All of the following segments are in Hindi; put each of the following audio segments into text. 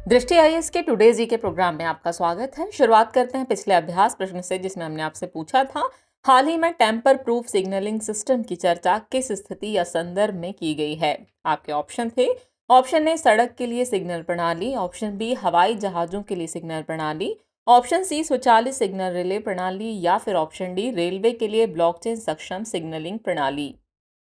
दृष्टि आईएएस के टुडे जी के प्रोग्राम में आपका स्वागत है। शुरुआत करते हैं पिछले अभ्यास प्रश्न से, जिसमें हमने आपसे पूछा था, हाल ही में टेम्पर प्रूफ सिग्नलिंग सिस्टम की चर्चा किस स्थिति या संदर्भ में की गई है। आपके ऑप्शन थे, ऑप्शन ए सड़क के लिए सिग्नल प्रणाली, ऑप्शन बी हवाई जहाजों के लिए सिग्नल प्रणाली, ऑप्शन सी स्वचालित सिग्नल रिले प्रणाली, या फिर ऑप्शन डी रेलवे के लिए ब्लॉकचेन सक्षम सिग्नलिंग प्रणाली।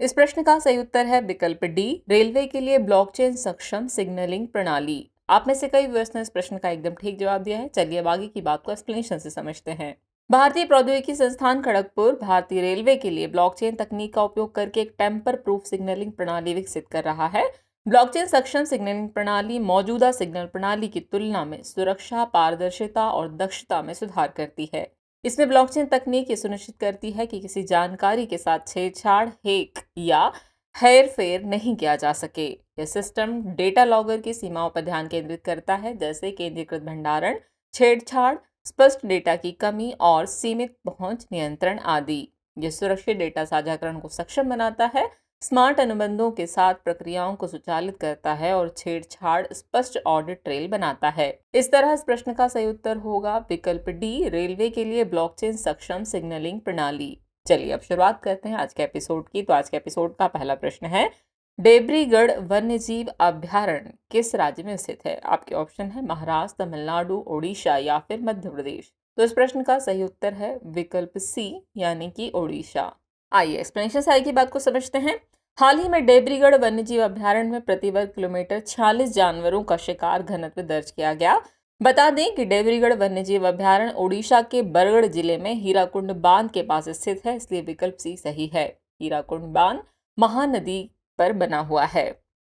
इस प्रश्न का सही उत्तर है विकल्प डी, रेलवे के लिए ब्लॉकचेन सक्षम सिग्नलिंग प्रणाली। आप में से कई व्यूअर्स ने इस प्रश्न का एकदम ठीक जवाब दिया है। चलिए अब आगे की बात को एक्सप्लेनेशन से समझते हैं। भारतीय प्रौद्योगिकी संस्थान खड़गपुर भारतीय रेलवे के लिए ब्लॉकचेन तकनीक का उपयोग करके एक टेम्पर प्रूफ सिग्नलिंग प्रणाली विकसित कर रहा है। ब्लॉकचेन सक्षम सिग्नलिंग प्रणाली मौजूदा सिग्नल प्रणाली की तुलना में सुरक्षा, पारदर्शिता और दक्षता में सुधार करती है। इसमें ब्लॉकचेन तकनीक ये सुनिश्चित करती है कि किसी जानकारी के साथ छेड़छाड़, हैक या हेर फेर नहीं किया जा सके। यह सिस्टम डेटा लॉगर की सीमाओं पर ध्यान केंद्रित करता है, जैसे केंद्रीकृत भंडारण, छेड़छाड़, स्पष्ट डेटा की कमी और सीमित पहुंच नियंत्रण आदि। यह सुरक्षित डेटा साझाकरण को सक्षम बनाता है, स्मार्ट अनुबंधों के साथ प्रक्रियाओं को स्वचालित करता है और छेड़छाड़ स्पष्ट ऑडिट ट्रेल बनाता है। इस तरह इस प्रश्न का सही उत्तर होगा विकल्प डी, रेलवे के लिए ब्लॉकचेन सक्षम सिग्नलिंग प्रणाली। चलिए अब शुरुआत करते हैं आज के एपिसोड की। तो आज के एपिसोड का पहला प्रश्न है, देब्रीगढ़ वन्यजीव अभ्यारण्य किस राज्य में स्थित है। आपके ऑप्शन है महाराष्ट्र, तमिलनाडु, ओडिशा या फिर मध्य प्रदेश। तो इस प्रश्न का सही उत्तर है विकल्प सी, यानी कि ओडिशा। आइए एक्सप्लेनेशन से आगे की बात को समझते हैं। हाल ही में देब्रीगढ़ वन्यजीव अभ्यारण्य में प्रति वर्ग किलोमीटर 46 जानवरों का शिकार घनत्व दर्ज किया गया। बता दें कि देब्रीगढ़ वन्यजीव अभ्यारण्य ओडिशा के बरगढ़ जिले में हीराकुंड बांध के पास स्थित है, इसलिए विकल्प सी सही है। हीराकुंड बांध महानदी पर बना हुआ है।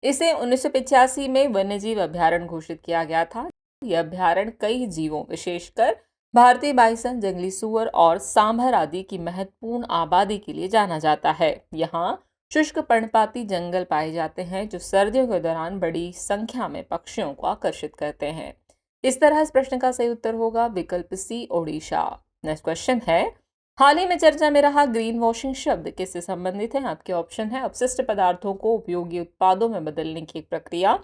इसे 1985 में वन्यजीव अभ्यारण्य घोषित किया गया था। यह अभ्यारण्य कई जीवों, विशेषकर भारतीय बाइसन, जंगली सुअर और सांभर आदि की महत्वपूर्ण आबादी के लिए जाना जाता है। यहाँ शुष्क पर्णपाती जंगल पाए जाते हैं, जो सर्दियों के दौरान बड़ी संख्या में पक्षियों को आकर्षित करते हैं। इस तरह इस प्रश्न का सही उत्तर होगा विकल्प सी, ओडिशा। नेक्स्ट क्वेश्चन है, हाल ही में चर्चा में रहा ग्रीन वॉशिंग शब्द किससे संबंधित है। आपके ऑप्शन है, अपशिष्ट पदार्थों को उपयोगी उत्पादों में बदलने की एक प्रक्रिया,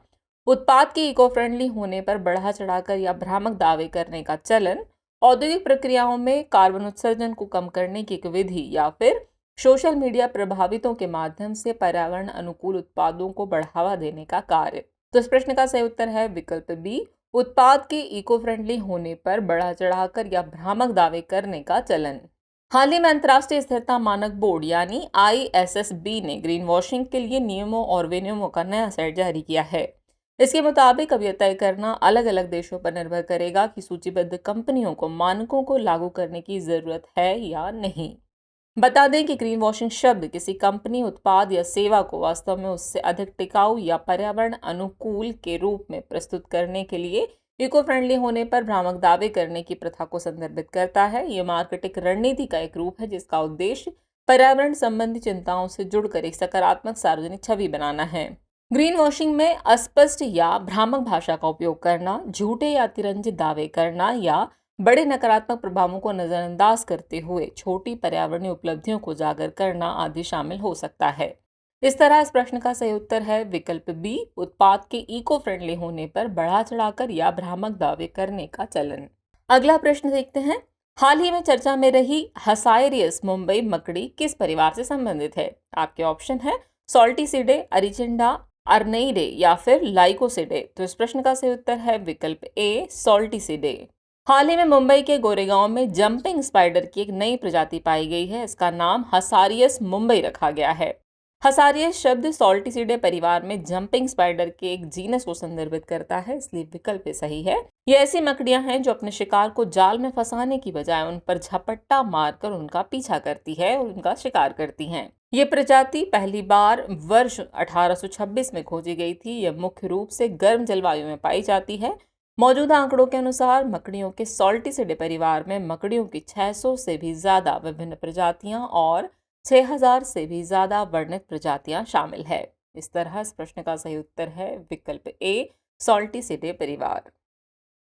उत्पाद के इको फ्रेंडली होने पर बढ़ा चढ़ाकर या भ्रामक दावे करने का चलन, औद्योगिक प्रक्रियाओं में कार्बन उत्सर्जन को कम करने की एक विधि, या फिर सोशल मीडिया प्रभावितों के माध्यम से पर्यावरण अनुकूल उत्पादों को बढ़ावा देने का कार्य। तो इस प्रश्न का सही उत्तर है विकल्प बी, उत्पाद के इको फ्रेंडली होने पर बढ़ा चढ़ाकर या भ्रामक दावे करने का चलन। हाल ही में अंतर्राष्ट्रीय स्थिरता मानक बोर्ड यानी ISSB ने ग्रीन वॉशिंग के लिए नियमों और विनियमों का नया सेट जारी किया है। इसके मुताबिक अब यह तय करना अलग अलग देशों पर निर्भर करेगा कि सूचीबद्ध कंपनियों को मानकों को लागू करने की जरूरत है या नहीं। बता दें कि ग्रीन वॉशिंग शब्द किसी कंपनी, उत्पाद या सेवा को वास्तव में उससे अधिक टिकाऊ या पर्यावरण अनुकूल के रूप में प्रस्तुत करने के लिए इको फ्रेंडली होने पर भ्रामक दावे करने की प्रथा को संदर्भित करता है। ये मार्केटिंग रणनीति का एक रूप है, जिसका उद्देश्य पर्यावरण संबंधी चिंताओं से जुड़कर एक सकारात्मक सार्वजनिक छवि बनाना है। ग्रीन वॉशिंग में अस्पष्ट या भ्रामक भाषा का उपयोग करना, झूठे या अतिरंजित दावे करना या बड़े नकारात्मक प्रभावों को नजरअंदाज करते हुए छोटी पर्यावरणीय उपलब्धियों को उजागर करना आदि शामिल हो सकता है। इस तरह इस प्रश्न का सही उत्तर है विकल्प बी, उत्पाद के इको फ्रेंडली होने पर बढ़ा चढ़ाकर या भ्रामक दावे करने का चलन। अगला प्रश्न देखते हैं, हाल ही में चर्चा में रही हसायरियस मुंबई मकड़ी किस परिवार से संबंधित है। आपके ऑप्शन है सॉल्टिसिडे, अरिचिंडा, अर्नेइडे या फिर लाइकोसिडे। तो इस प्रश्न का सही उत्तर है विकल्प ए, सॉल्टिसिडे। हाल ही में मुंबई के गोरेगांव में जंपिंग स्पाइडर की एक नई प्रजाति पाई गई है। इसका नाम हसारियस मुंबई रखा गया है। हसारियस शब्द सॉल्टिसिडे परिवार में जंपिंग स्पाइडर के एक जीनस को संदर्भित करता है, इसलिए विकल्प सही है। ये ऐसी मकड़ियां हैं जो अपने शिकार को जाल में फंसाने की बजाय उन पर झपट्टा मारकर उनका पीछा करती है और उनका शिकार करती हैं। ये प्रजाति पहली बार वर्ष 1826 में खोजी गई थी। यह मुख्य रूप से गर्म जलवायु में पाई जाती है। मौजूदा आंकड़ों के अनुसार मकड़ियों के सॉल्टिसिडे परिवार में मकड़ियों की 600 से भी ज्यादा विभिन्न प्रजातियां और 6000 से भी ज्यादा वर्णित प्रजातियां शामिल है। इस तरह इस प्रश्न का सही उत्तर है विकल्प ए, सॉल्टिसिडे परिवार।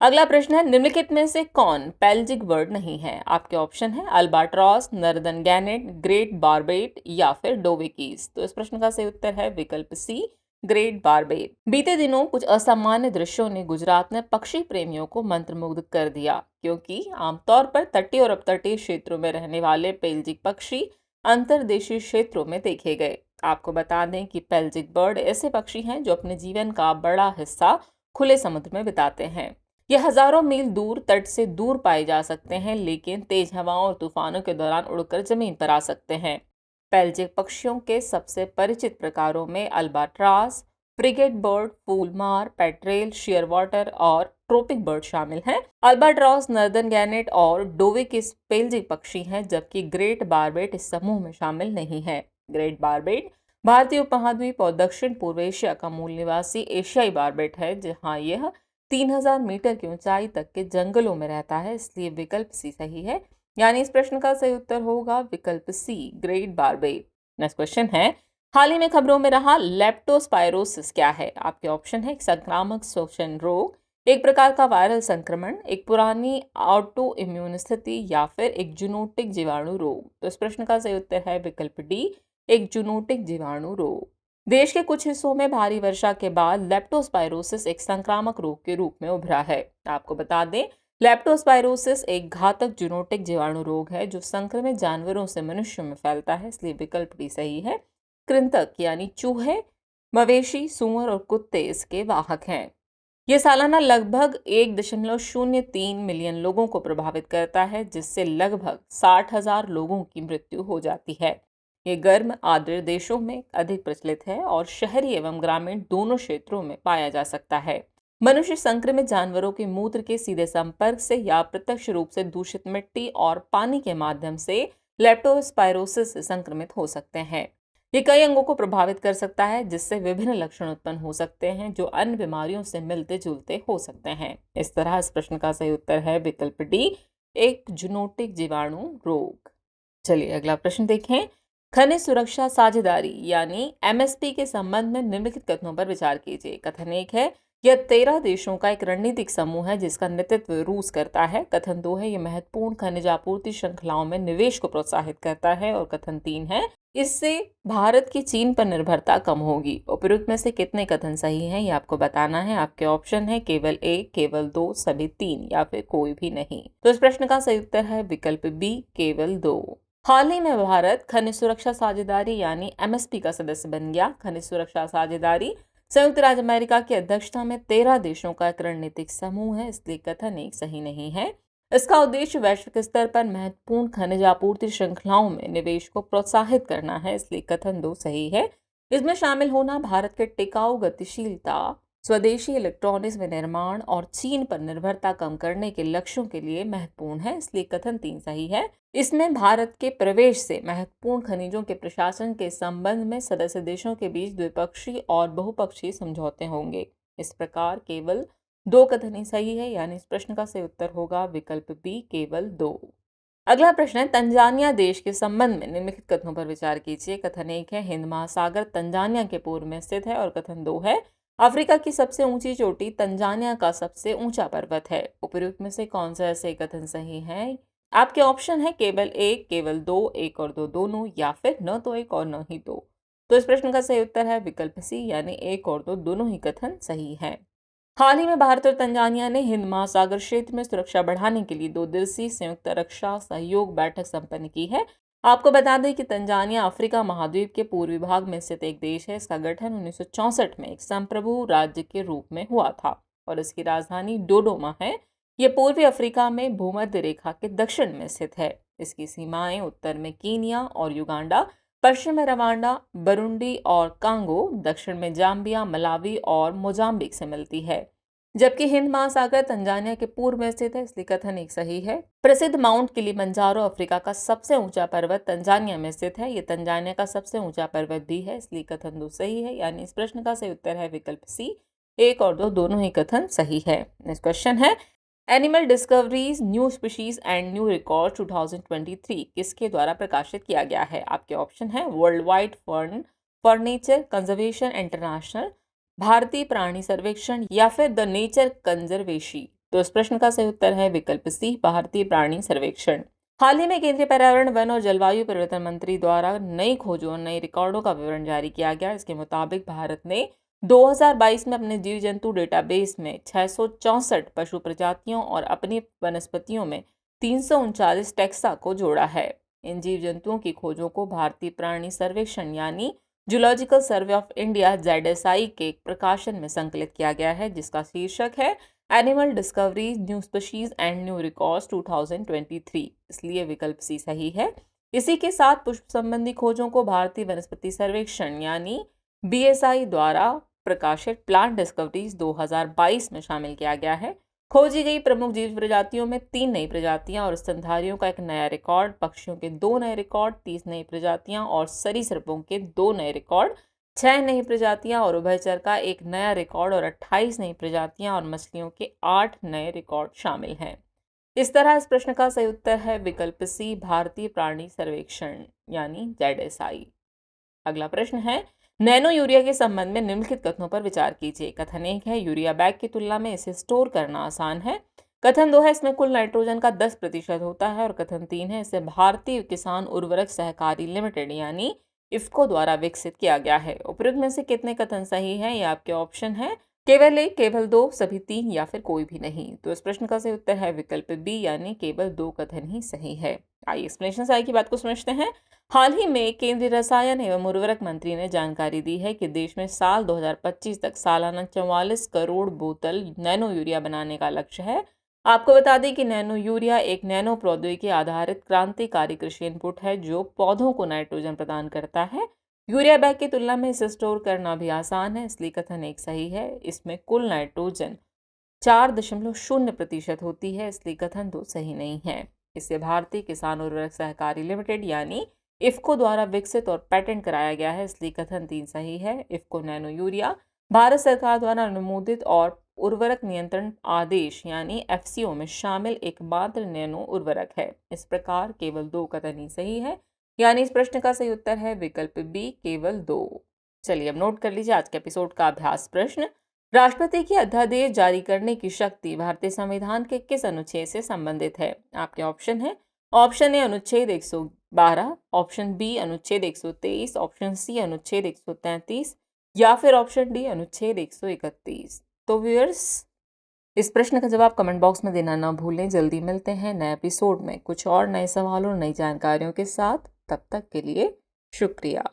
अगला प्रश्न है, निम्नलिखित में से कौन पेल्जिक बर्ड नहीं है। आपके ऑप्शन है अल्बाट्रॉस, नर्दर्न गैनेट, ग्रेट बार्बेट या फिर डोवेकीज। तो इस प्रश्न का सही उत्तर है विकल्प सी, ग्रेट बारबेट। बीते दिनों कुछ असामान्य दृश्यों ने गुजरात में पक्षी प्रेमियों को मंत्रमुग्ध कर दिया, क्योंकि आमतौर पर तटीय और अपतटीय क्षेत्रों में रहने वाले पेलजिक पक्षी अंतर्देशीय क्षेत्रों में देखे गए। आपको बता दें कि पेलजिक बर्ड ऐसे पक्षी हैं जो अपने जीवन का बड़ा हिस्सा खुले समुद्र में बिताते हैं। ये हजारों मील दूर तट से दूर पाए जा सकते हैं, लेकिन तेज हवाओं और तूफानों के दौरान उड़कर जमीन पर आ सकते हैं। पेलजिक पक्षियों के सबसे परिचित प्रकारों में अल्बाट्रास, फ्रिगेट बर्ड, फूलमार, पेट्रेल, शेयरवाटर और ट्रोपिक बर्ड शामिल हैं। अल्बाट्रॉस, नर्दर्न गैनेट और डोविकिस पेलजिक पक्षी हैं, जबकि ग्रेट बारबेट इस समूह में शामिल नहीं है। ग्रेट बारबेट भारतीय उपमहाद्वीप और दक्षिण पूर्व एशिया का मूल निवासी एशियाई बारबेट है, जहां यह 3000 मीटर की ऊंचाई तक के जंगलों में रहता है, इसलिए विकल्प सी सही है। यानी इस प्रश्न का सही उत्तर होगा विकल्प सी, ग्रेट बारबेट। नेक्स्ट क्वेश्चन है, हाल ही में खबरों में रहा लेप्टोस्पायरोसिस क्या है? आपके ऑप्शन है, एक संक्रामक श्वसन रोग, एक प्रकार का वायरल संक्रमण, एक पुरानी ऑटो इम्यून स्थिति या फिर एक जूनोटिक जीवाणु रोग। तो इस प्रश्न का सही उत्तर है विकल्प डी, एक जूनोटिक जीवाणु रोग। देश के कुछ हिस्सों में भारी वर्षा के बाद लेप्टोस्पायरोसिस एक संक्रामक रोग के रूप में उभरा है। आपको बता दें, लेप्टोस्पायरोसिस एक घातक जूनोटिक जीवाणु रोग है जो संक्रमित जानवरों से मनुष्यों में फैलता है, इसलिए विकल्प डी सही है। कृंतक यानी चूहे, मवेशी, सूअर और कुत्ते इसके वाहक हैं। यह सालाना लगभग 1.03 मिलियन लोगों को प्रभावित करता है, जिससे लगभग 60,000 लोगों की मृत्यु हो जाती है। ये गर्म आर्द्र देशों में अधिक प्रचलित है और शहरी एवं ग्रामीण दोनों क्षेत्रों में पाया जा सकता है। मनुष्य संक्रमित जानवरों के मूत्र के सीधे संपर्क से या प्रत्यक्ष रूप से दूषित मिट्टी और पानी के माध्यम से लेप्टोस्पायरोसिस से संक्रमित हो सकते हैं। ये कई अंगों को प्रभावित कर सकता है, जिससे विभिन्न लक्षण उत्पन्न हो सकते हैं जो अन्य बीमारियों से मिलते जुलते हो सकते हैं। इस तरह इस प्रश्न का सही उत्तर है विकल्प डी, एक जूनोटिक जीवाणु रोग। चलिए अगला प्रश्न देखें। खनिज सुरक्षा साझेदारी यानी एमएसपी के संबंध में निम्नलिखित कथनों पर विचार कीजिए। कथन 1 है, यह 13 देशों का एक रणनीतिक समूह है जिसका नेतृत्व रूस करता है। कथन 2 है, यह महत्वपूर्ण खनिज आपूर्ति श्रृंखलाओं में निवेश को प्रोत्साहित करता है। और कथन 3 है, इससे भारत की चीन पर निर्भरता कम होगी। उपयुक्त में से कितने कथन सही हैं, ये आपको बताना है। आपके ऑप्शन है केवल 1, केवल 2, सभी 3 या फिर कोई भी नहीं। तो इस प्रश्न का सही उत्तर है विकल्प बी, केवल 2। हाल ही में भारत खनिज सुरक्षा साझेदारी यानी एमएसपी का सदस्य बन गया। खनिज सुरक्षा साझेदारी संयुक्त राज्य अमेरिका की अध्यक्षता में 13 देशों का एक रणनीतिक समूह है, इसलिए कथन 1 सही नहीं है। इसका उद्देश्य वैश्विक स्तर पर महत्वपूर्ण खनिज आपूर्ति श्रृंखलाओं में निवेश को प्रोत्साहित करना है, इसलिए कथन 2 सही है। इसमें शामिल होना भारत के टिकाऊ गतिशीलता, स्वदेशी इलेक्ट्रॉनिक्स विनिर्माण और चीन पर निर्भरता कम करने के लक्ष्यों के लिए महत्वपूर्ण है, इसलिए कथन 3 सही है। इसमें भारत के प्रवेश से महत्वपूर्ण खनिजों के प्रशासन के संबंध में सदस्य देशों के बीच द्विपक्षीय और बहुपक्षीय समझौते होंगे। इस प्रकार केवल 2 कथन ही सही है, यानी इस प्रश्न का सही उत्तर होगा विकल्प बी, केवल 2। अगला प्रश्न है, तंजानिया देश के संबंध में निम्नलिखित कथनों पर विचार कीजिए। कथन 1 है, हिंद महासागर तंजानिया के पूर्व में स्थित है। और कथन 2 है, अफ्रीका की सबसे ऊंची चोटी तंजानिया का सबसे ऊंचा पर्वत है। उपयुक्त में से कौन सा ऐसे कथन सही है? आपके ऑप्शन है केवल 1, केवल 2, 1 और 2 दोनों, या फिर न तो 1 और न ही 2। तो इस प्रश्न का सही उत्तर है विकल्प सी, यानी 1 और 2 दोनों ही कथन सही है। हाल ही में भारत और तंजानिया ने हिंद महासागर क्षेत्र में सुरक्षा बढ़ाने के लिए 2 दिवसीय संयुक्त रक्षा सहयोग बैठक संपन्न की है। आपको बता दें कि तंजानिया अफ्रीका महाद्वीप के पूर्वी भाग में स्थित एक देश है। इसका गठन 1964 में एक संप्रभु राज्य के रूप में हुआ था और इसकी राजधानी डोडोमा है। यह पूर्वी अफ्रीका में भूमध्य रेखा के दक्षिण में स्थित है। इसकी सीमाएं उत्तर में कीनिया और युगांडा, पश्चिम में रवांडा, बुरुंडी और कांगो, दक्षिण में जाम्बिया, मलावी और मोजाम्बिक से मिलती है। जबकि हिंद महासागर तंजानिया के पूर्व में स्थित है, इसलिए कथन 1 सही है। प्रसिद्ध माउंट किलिमंजारो अफ्रीका का सबसे ऊंचा पर्वत तंजानिया में स्थित है। ये तंजानिया का सबसे ऊंचा पर्वत भी है, इसलिए कथन 2 सही है। यानी इस प्रश्न का सही उत्तर है विकल्प सी, 1 और 2 दोनों ही कथन सही है। नेक्स्ट क्वेश्चन है, animal discoveries new species and new record 2023 किसके द्वारा प्रकाशित किया गया है? आपके ऑप्शन है world wide fund for nature conservation international, भारतीय प्राणी सर्वेक्षण या फिर द नेचर कंजर्वेशी। तो इस प्रश्न का सही उत्तर है विकल्प सी, भारतीय प्राणी सर्वेक्षण। हाल ही में केंद्रीय पर्यावरण, वन और जलवायु परिवर्तन मंत्री द्वारा नई खोजों और नए रिकॉर्डों का विवरण जारी किया गया। इसके मुताबिक भारत ने 2022 में अपने जीव जंतु डेटाबेस में 664 पशु प्रजातियों और अपनी वनस्पतियों में 339 टैक्सा को जोड़ा है। इन जीव जंतुओं की खोजों को भारतीय प्राणी सर्वेक्षण यानी zoological survey of India ZSI के एक प्रकाशन में संकलित किया गया है, जिसका शीर्षक है animal discoveries new species and new records 2023, इसलिए विकल्प सी सही है। इसी के साथ पुष्प संबंधी खोजों को भारतीय वनस्पति सर्वेक्षण यानी BSI द्वारा प्रकाशित प्लांट डिस्कवरीज 2022 में शामिल किया गया है। खोजी गई प्रमुख जीव प्रजातियों में 3 नई प्रजातियां और स्तनधारियों का एक नया रिकॉर्ड, पक्षियों के 2 नए रिकॉर्ड, 30 नई प्रजातियां और सरीसृपों के 2 नए रिकॉर्ड, 6 नई प्रजातियां और उभयचर का एक नया रिकॉर्ड और 28 नई प्रजातियां और मछलियों के 8 नए रिकॉर्ड शामिल हैं। इस तरह इस प्रश्न का सही उत्तर है विकल्प सी, भारतीय प्राणी सर्वेक्षण यानी ZSI। अगला प्रश्न है, नैनो यूरिया के संबंध में निम्नलिखित कथनों पर विचार कीजिए। कथन 1 है, यूरिया बैग की तुलना में इसे स्टोर करना आसान है। कथन 2 है, इसमें कुल नाइट्रोजन का 10% होता है। और कथन 3 है, इसे भारतीय किसान उर्वरक सहकारी लिमिटेड यानी इफ्को द्वारा विकसित किया गया है। उपयुक्त में से कितने कथन सही हैं? ये आपके ऑप्शन है, केवल 1, केवल 2, सभी 3 या फिर कोई भी नहीं। तो इस प्रश्न का सही उत्तर है विकल्प बी यानी केवल 2 कथन ही सही है। आइए एक्सप्लेनेशन साइड की बात को समझते हैं। हाल ही में केंद्रीय रसायन एवं उर्वरक मंत्री ने जानकारी दी है कि देश में साल 2025 तक सालाना 44 करोड़ बोतल नैनो यूरिया बनाने का लक्ष्य है। आपको बता दें कि नैनो यूरिया एक नैनो प्रौद्योगिकी आधारित क्रांतिकारी कृषि इनपुट है जो पौधों को नाइट्रोजन प्रदान करता है। यूरिया बैग की तुलना में इसे स्टोर करना भी आसान है, इसलिए कथन 1 सही है। इसमें कुल नाइट्रोजन 4.0% होती है, इसलिए कथन 2 सही नहीं है। इसे भारतीय किसान उर्वरक सहकारी लिमिटेड यानी इफ्को द्वारा विकसित और पेटेंट कराया गया है, इसलिए कथन 3 सही है। इफ्को नैनो यूरिया भारत सरकार द्वारा अनुमोदित और उर्वरक नियंत्रण आदेश यानी FCO में शामिल एकमात्र नैनो उर्वरक है। इस प्रकार केवल 2 कथन ही सही है, यानी इस प्रश्न का सही उत्तर है विकल्प बी, केवल 2। चलिए अब नोट कर लीजिए आज के एपिसोड का अभ्यास प्रश्न। राष्ट्रपति की अध्यादेश जारी करने की शक्ति भारतीय संविधान के किस अनुच्छेद से संबंधित है? आपके ऑप्शन है, ऑप्शन ए अनुच्छेद 112, ऑप्शन बी अनुच्छेद 123, ऑप्शन सी अनुच्छेद 133 या फिर ऑप्शन डी अनुच्छेद 131। तो व्यूअर्स, इस प्रश्न का जवाब कमेंट बॉक्स में देना ना भूलें। जल्दी मिलते हैं नए एपिसोड में कुछ और नए सवालों और नई जानकारियों के साथ। तब तक के लिए शुक्रिया।